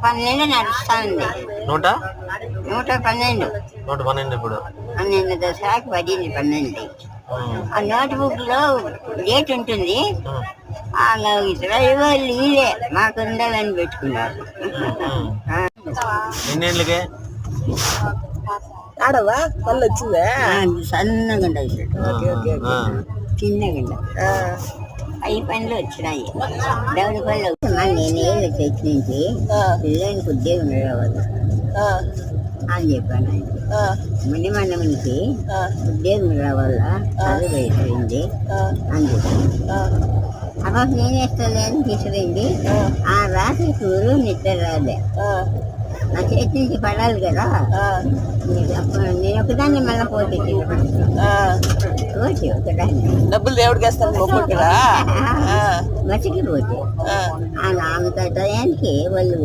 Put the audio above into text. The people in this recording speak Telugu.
112 నడుస్తుంది. 112 ఇప్పుడు 12 దసరాకి పడింది 12. ఆ నోట్ బుక్ లో డేట్ ఉంటుంది. డ్రైవర్లు ఇదే మాకు ఉండాలని పెట్టుకున్నారు. ఎన్నేళ్ళకే ఆడవా మళ్ళీ వచ్చిందా? సన్నగా ఉండదు, చిన్నగా ఉండదు. అవి పనులు వచ్చినాయి. డౌన్ పనులు నేనే చర్చి నుంచి పిల్లలకి ఉద్యోగం రావాలి అని చెప్పాను. ముందు మంది నుంచి ఉద్యోగం రావాలా, చదువు అయిపోయింది అని చెప్పాను. అప్పుడు నేను వేస్తాను అని తీసుకురండి. ఆ రాత్రి కూరు నిద్ర రాలే. నా చేతి నుంచి పడాలి కదా. నేను ఒకదాన్ని మళ్ళీ పోటీ పోతే ఒకదాన్ని డబ్బులు దేవుడికి వేస్తాను మసికి పోతే అంత టయానికి వాళ్ళు